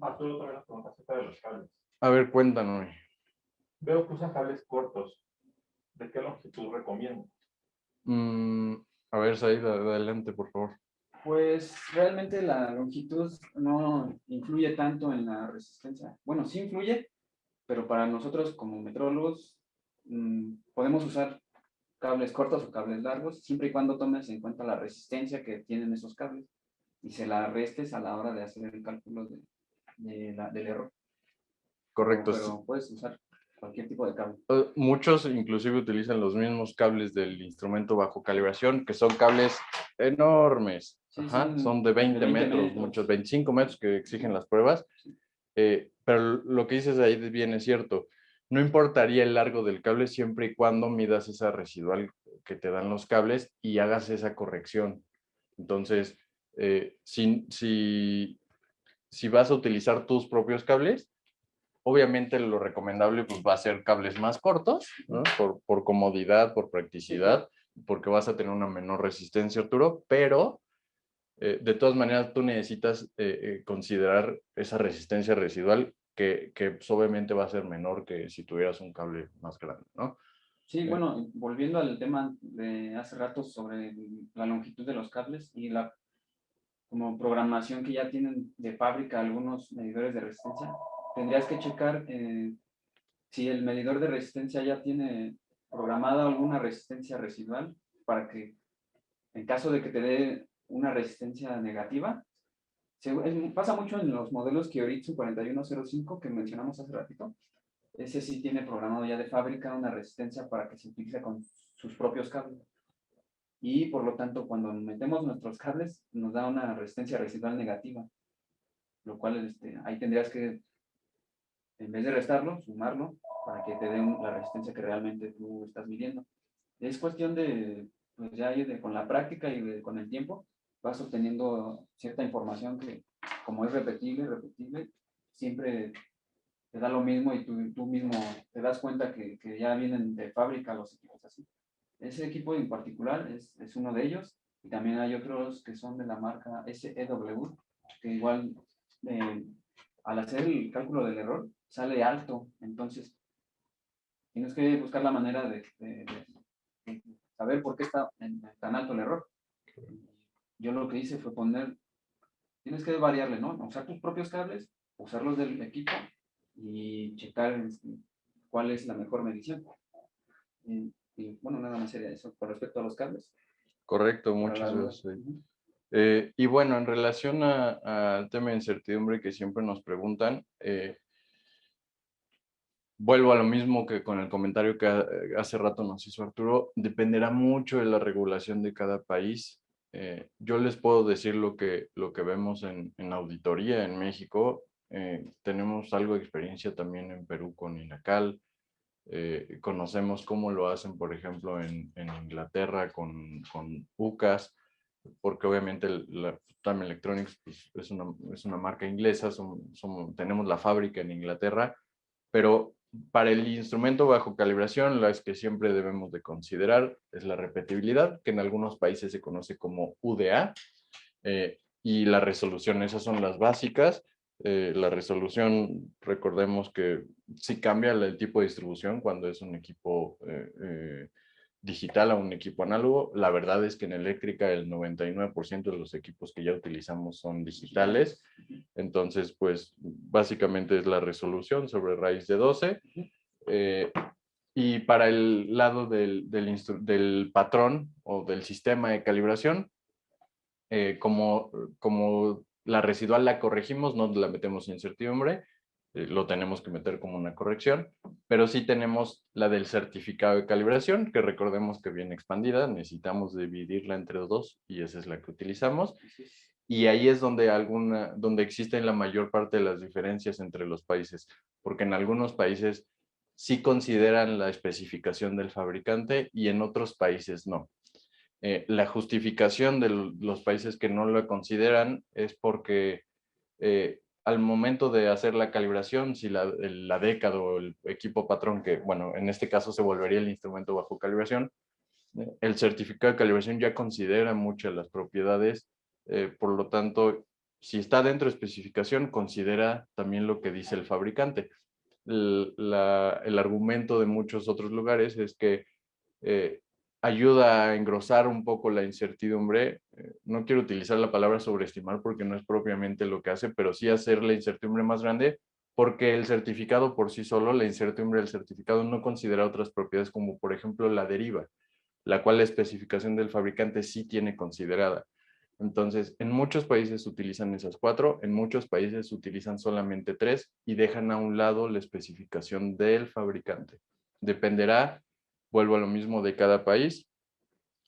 Arturo también nos pregunta acerca de los cables. A ver, cuéntanos. Veo que usan cables cortos. ¿De qué longitud recomiendo? A ver, Said, adelante, por favor. Pues realmente la longitud no influye tanto en la resistencia. Bueno, sí influye, pero para nosotros como metrólogos podemos usar cables cortos o cables largos, siempre y cuando tomes en cuenta la resistencia que tienen esos cables y se la restes a la hora de hacer el cálculo del error. Correcto. Pero puedes usar cualquier tipo de cable. Muchos inclusive utilizan los mismos cables del instrumento bajo calibración, que son cables enormes. Sí, Ajá, son de 20 metros, muchos 25 metros que exigen las pruebas. Pero lo que dices ahí bien es cierto. No importaría el largo del cable siempre y cuando midas esa residual que te dan los cables y hagas esa corrección. Entonces, si vas a utilizar tus propios cables, obviamente lo recomendable pues, va a ser cables más cortos, ¿no? Por comodidad, por practicidad, porque vas a tener una menor resistencia, Arturo, pero de todas maneras tú necesitas considerar esa resistencia residual que pues, obviamente va a ser menor que si tuvieras un cable más grande, ¿no? Sí, bueno, volviendo al tema de hace rato sobre la longitud de los cables y la como programación que ya tienen de fábrica algunos medidores de resistencia, tendrías que checar si el medidor de resistencia ya tiene programada alguna resistencia residual para que en caso de que te dé una resistencia negativa, pasa mucho en los modelos Kioritsu 4105 que mencionamos hace ratito. Ese sí tiene programado ya de fábrica una resistencia para que se utilice con sus propios cables. Y por lo tanto, cuando metemos nuestros cables, nos da una resistencia residual negativa, lo cual ahí tendrías que, en vez de restarlo, sumarlo para que te dé la resistencia que realmente tú estás midiendo. Es cuestión de, pues ya con la práctica y con el tiempo, vas obteniendo cierta información que, como es repetible, siempre te da lo mismo y tú mismo te das cuenta que ya vienen de fábrica los equipos así. Ese equipo en particular es uno de ellos y también hay otros que son de la marca SEW, que igual al hacer el cálculo del error sale alto, entonces tienes que buscar la manera de saber por qué está tan alto el error. Yo lo que hice fue poner tienes que variarle, ¿no? Usar tus propios cables, usar los del equipo y checar cuál es la mejor medición. Y bueno, nada más sería eso con respecto a los cables. Correcto, Para muchas la duda. gracias. Ujú. Y bueno, en relación al tema de incertidumbre que siempre nos preguntan, vuelvo a lo mismo que con el comentario que hace rato nos hizo Arturo, dependerá mucho de la regulación de cada país. Yo les puedo decir lo que vemos en auditoría en México. Tenemos algo de experiencia también en Perú con INACAL. Conocemos cómo lo hacen, por ejemplo, en Inglaterra con UCAS, porque obviamente la Time Electronics pues, es una marca inglesa, tenemos la fábrica en Inglaterra, pero para el instrumento bajo calibración, las que siempre debemos de considerar es la repetibilidad, que en algunos países se conoce como UDA, y la resolución, esas son las básicas. La resolución, recordemos que sí cambia el tipo de distribución cuando es un equipo digital a un equipo análogo. La verdad es que en eléctrica el 99% de los equipos que ya utilizamos son digitales. Entonces, pues básicamente es la resolución sobre raíz de 12. Y para el lado del patrón o del sistema de calibración, como la residual la corregimos, no la metemos en incertidumbre, lo tenemos que meter como una corrección, pero sí tenemos la del certificado de calibración, que recordemos que viene expandida, necesitamos dividirla entre dos y esa es la que utilizamos. Y ahí es donde existen la mayor parte de las diferencias entre los países, porque en algunos países sí consideran la especificación del fabricante y en otros países no. La justificación de los países que no lo consideran es porque al momento de hacer la calibración, si la década o el equipo patrón, que bueno, en este caso se volvería el instrumento bajo calibración, el certificado de calibración ya considera muchas las propiedades, por lo tanto, si está dentro de especificación, considera también lo que dice el fabricante. El argumento de muchos otros lugares es que eh, ayuda a engrosar un poco la incertidumbre. No quiero utilizar la palabra sobreestimar porque no es propiamente lo que hace, pero sí hacer la incertidumbre más grande porque el certificado por sí solo, la incertidumbre del certificado no considera otras propiedades como por ejemplo la deriva, la cual la especificación del fabricante sí tiene considerada. Entonces, en muchos países utilizan esas 4, en muchos países utilizan solamente 3 y dejan a un lado la especificación del fabricante. Dependerá, vuelvo a lo mismo, de cada país,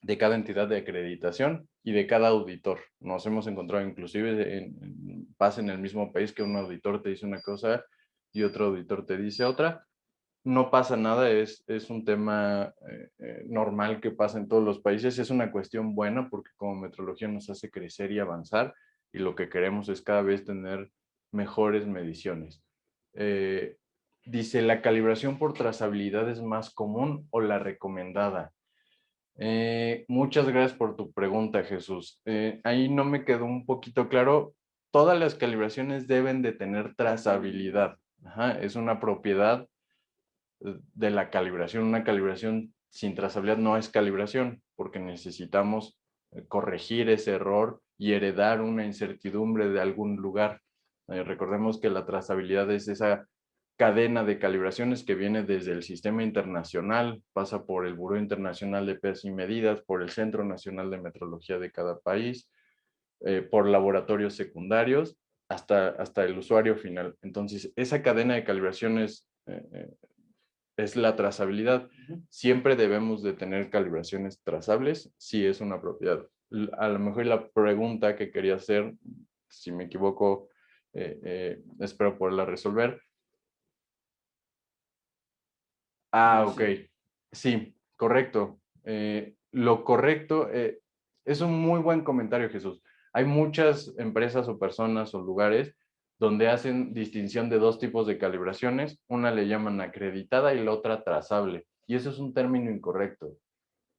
de cada entidad de acreditación y de cada auditor. Nos hemos encontrado inclusive pasa en el mismo país que un auditor te dice una cosa y otro auditor te dice otra. No pasa nada, es un tema normal que pasa en todos los países. Es una cuestión buena porque como metrología nos hace crecer y avanzar y lo que queremos es cada vez tener mejores mediciones. Eh, Dice, ¿la calibración por trazabilidad es más común o la recomendada? Muchas gracias por tu pregunta, Jesús. Ahí no me quedó un poquito claro. Todas las calibraciones deben de tener trazabilidad. Ajá, es una propiedad de la calibración. Una calibración sin trazabilidad no es calibración, porque necesitamos corregir ese error y heredar una incertidumbre de algún lugar. Recordemos que la trazabilidad es esa cadena de calibraciones que viene desde el sistema internacional, pasa por el Buró Internacional de Pesos y Medidas, por el Centro Nacional de Metrología de cada país, por laboratorios secundarios, hasta el usuario final. Entonces, esa cadena de calibraciones es la trazabilidad. Siempre debemos de tener calibraciones trazables si es una propiedad. A lo mejor la pregunta que quería hacer, si me equivoco, espero poderla resolver. Ok. Sí, correcto. Lo correcto, es un muy buen comentario, Jesús. Hay muchas empresas o personas o lugares donde hacen distinción de dos tipos de calibraciones. Una le llaman acreditada y la otra trazable. Y eso es un término incorrecto,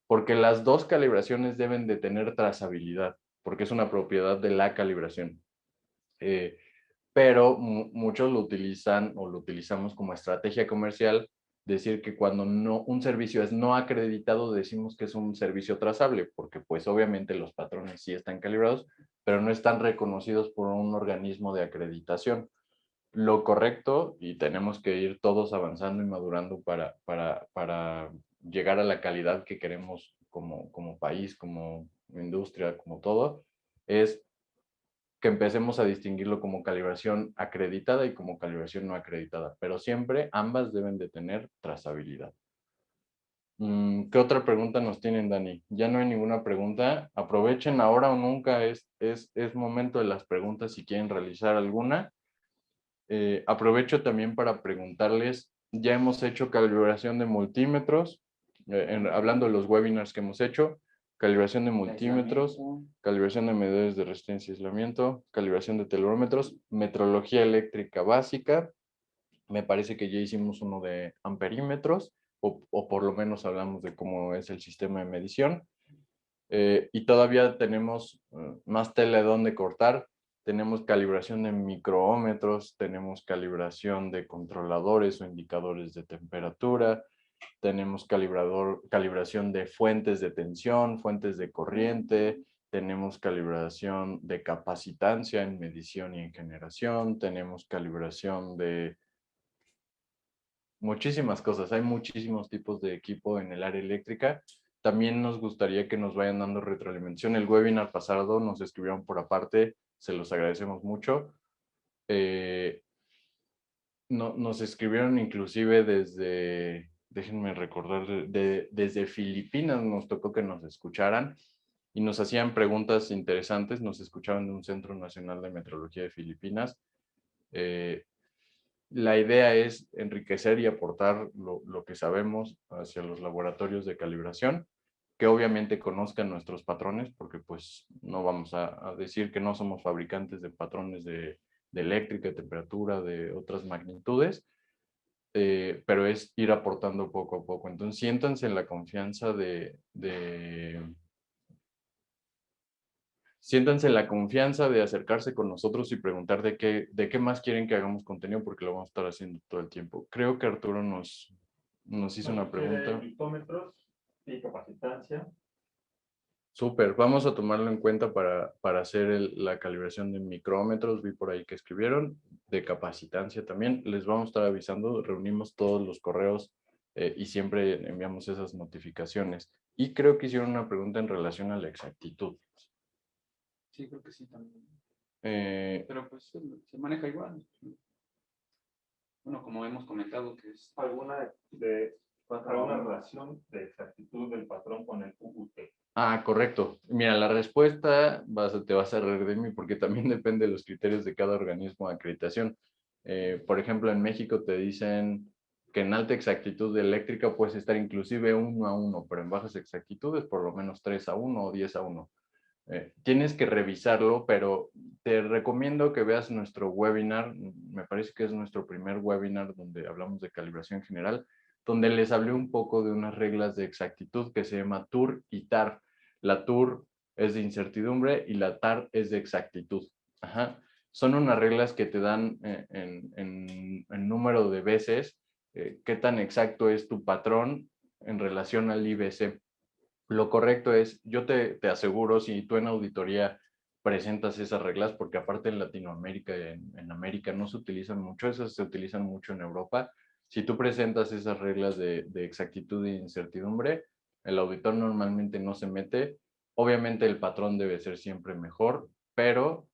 porque las dos calibraciones deben de tener trazabilidad, porque es una propiedad de la calibración. Pero muchos lo utilizan o lo utilizamos como estrategia comercial, decir que cuando un servicio es no acreditado, decimos que es un servicio trazable, porque pues obviamente los patrones sí están calibrados, pero no están reconocidos por un organismo de acreditación. Lo correcto, y tenemos que ir todos avanzando y madurando para llegar a la calidad que queremos como país, como industria, como todo, es que empecemos a distinguirlo como calibración acreditada y como calibración no acreditada, pero siempre ambas deben de tener trazabilidad. ¿Qué otra pregunta nos tienen, Dani? Ya no hay ninguna pregunta. Aprovechen ahora o nunca, es momento de las preguntas si quieren realizar alguna. Aprovecho también para preguntarles, ya hemos hecho calibración de multímetros, hablando de los webinars que hemos hecho, calibración de multímetros, calibración de medidores de resistencia y aislamiento, calibración de telerómetros, metrología eléctrica básica, me parece que ya hicimos uno de amperímetros, o por lo menos hablamos de cómo es el sistema de medición. Y todavía tenemos más tela de dónde cortar. Tenemos calibración de microómetros, tenemos calibración de controladores o indicadores de temperatura, tenemos calibración de fuentes de tensión, fuentes de corriente, tenemos calibración de capacitancia en medición y en generación, tenemos calibración de muchísimas cosas. Hay muchísimos tipos de equipo en el área eléctrica. También nos gustaría que nos vayan dando retroalimentación. El webinar pasado nos escribieron por aparte, se los agradecemos mucho. Nos escribieron inclusive desde, déjenme recordar, desde Filipinas nos tocó que nos escucharan y nos hacían preguntas interesantes. Nos escuchaban de un Centro Nacional de Metrología de Filipinas. La idea es enriquecer y aportar lo que sabemos hacia los laboratorios de calibración, que obviamente conozcan nuestros patrones, porque pues no vamos a decir que no somos fabricantes de patrones de eléctrica, de temperatura, de otras magnitudes, pero es ir aportando poco a poco. Entonces siéntanse en la confianza siéntanse en la confianza de acercarse con nosotros y preguntar de qué más quieren que hagamos contenido, porque lo vamos a estar haciendo todo el tiempo. Creo que Arturo nos hizo una pregunta. Micrómetros y capacitancia. Súper, vamos a tomarlo en cuenta para hacer la calibración de micrómetros, vi por ahí que escribieron, de capacitancia también. Les vamos a estar avisando, reunimos todos los correos y siempre enviamos esas notificaciones. Y creo que hicieron una pregunta en relación a la exactitud. Sí, creo que sí también. Eh, Pero pues se maneja igual. Bueno, como hemos comentado que es ¿Alguna relación de exactitud del patrón con el UUT? Correcto. Mira, la respuesta te vas a reír de mí porque también depende de los criterios de cada organismo de acreditación. Por ejemplo, en México te dicen que en alta exactitud eléctrica puedes estar inclusive 1:1, pero en bajas exactitudes por lo menos 3:1 o 10:1. Tienes que revisarlo, pero te recomiendo que veas nuestro webinar. Me parece que es nuestro primer webinar donde hablamos de calibración general, donde les hablé un poco de unas reglas de exactitud que se llama TUR y TAR. La TUR es de incertidumbre y la TAR es de exactitud. Ajá. Son unas reglas que te dan en número de veces qué tan exacto es tu patrón en relación al IBC. Lo correcto es, yo te aseguro, si tú en auditoría presentas esas reglas, porque aparte en Latinoamérica y en América no se utilizan mucho, esas se utilizan mucho en Europa. Si tú presentas esas reglas de exactitud e incertidumbre, el auditor normalmente no se mete. Obviamente el patrón debe ser siempre mejor, pero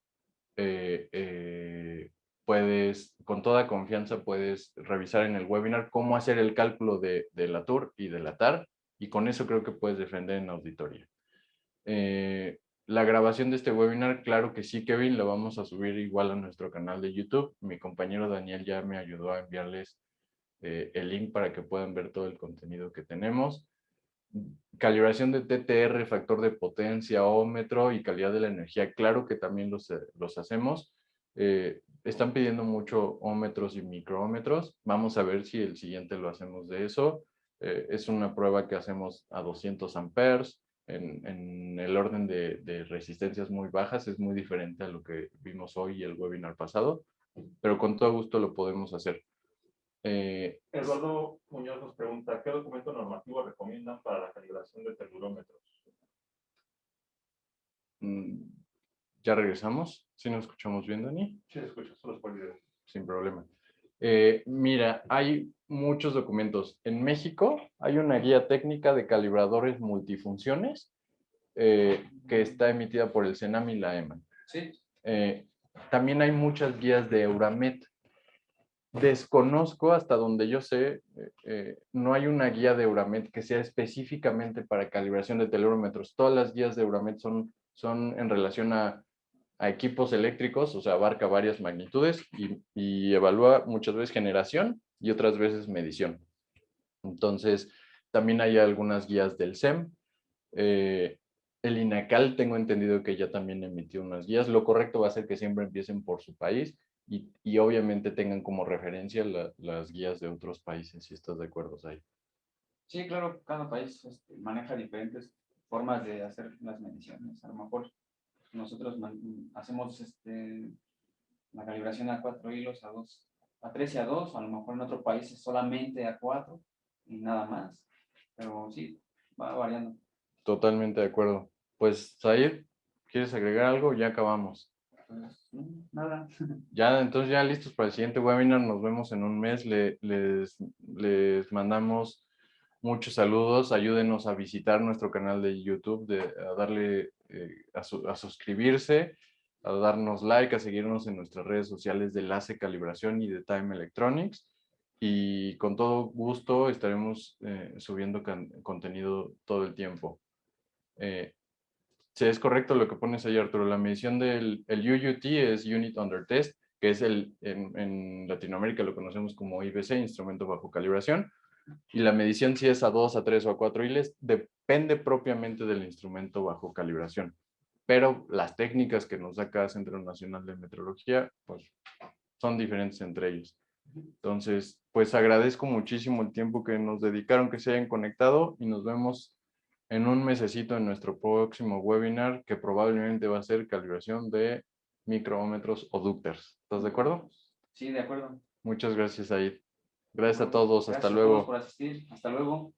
con toda confianza puedes revisar en el webinar cómo hacer el cálculo de la TUR y de la TAR, y con eso creo que puedes defender en auditoría. La grabación de este webinar, claro que sí, Kevin, lo vamos a subir igual a nuestro canal de YouTube. Mi compañero Daniel ya me ayudó a enviarles el link para que puedan ver todo el contenido que tenemos. Calibración de TTR, factor de potencia, ómetro y calidad de la energía, claro que también los hacemos. Están pidiendo mucho ómetros y microómetros. Vamos a ver si el siguiente lo hacemos de eso. Es una prueba que hacemos a 200 amperes en el orden de resistencias muy bajas. Es muy diferente a lo que vimos hoy y el webinar pasado, pero con todo gusto lo podemos hacer. Eduardo Muñoz nos pregunta, ¿qué documento normativo recomiendan para la calibración de telurómetros? ¿Ya regresamos? ¿Sí nos escuchamos bien, Dani? Sí, escucho, solo es por video. Sin problema. Mira, hay muchos documentos. En México hay una guía técnica de calibradores multifunciones que está emitida por el CENAM y la EMA. Sí. También hay muchas guías de Euramet. Desconozco, hasta donde yo sé, no hay una guía de Euramet que sea específicamente para calibración de telerómetros. Todas las guías de Euramet son en relación a equipos eléctricos, o sea, abarca varias magnitudes y evalúa muchas veces generación y otras veces medición. Entonces, también hay algunas guías del SEM. El INACAL tengo entendido que ya también emitió unas guías. Lo correcto va a ser que siempre empiecen por su país y obviamente tengan como referencia las guías de otros países, si estás de acuerdo, ahí. Sí, claro, cada país maneja diferentes formas de hacer las mediciones. A lo mejor nosotros hacemos la calibración a 4 hilos, a 2, a 3 y a 2, a lo mejor en otro país es solamente a 4 y nada más. Pero sí, va variando. Totalmente de acuerdo. Pues, Said, ¿quieres agregar algo? Ya acabamos. Pues, nada. Ya, entonces ya listos para el siguiente webinar. Nos vemos en un mes. Les mandamos muchos saludos. Ayúdenos a visitar nuestro canal de YouTube, a darle a suscribirse, a darnos like, a seguirnos en nuestras redes sociales de Lace Calibración y de Time Electronics. Y con todo gusto estaremos subiendo contenido todo el tiempo. Sí, es correcto lo que pones ahí, Arturo. La medición del UUT es Unit Under Test, que es en Latinoamérica lo conocemos como IBC, instrumento bajo calibración. Y la medición si es a 2, a 3 o a 4 hiles, depende propiamente del instrumento bajo calibración. Pero las técnicas que nos da cada Centro Nacional de Metrología, pues son diferentes entre ellos. Entonces, pues agradezco muchísimo el tiempo que nos dedicaron, que se hayan conectado y nos vemos en un mesecito en nuestro próximo webinar, que probablemente va a ser calibración de micrómetros o dúcteres. ¿Estás de acuerdo? Sí, de acuerdo. Muchas gracias, Aid. Gracias a todos. Hasta Gracias a luego. todos por asistir. Hasta luego.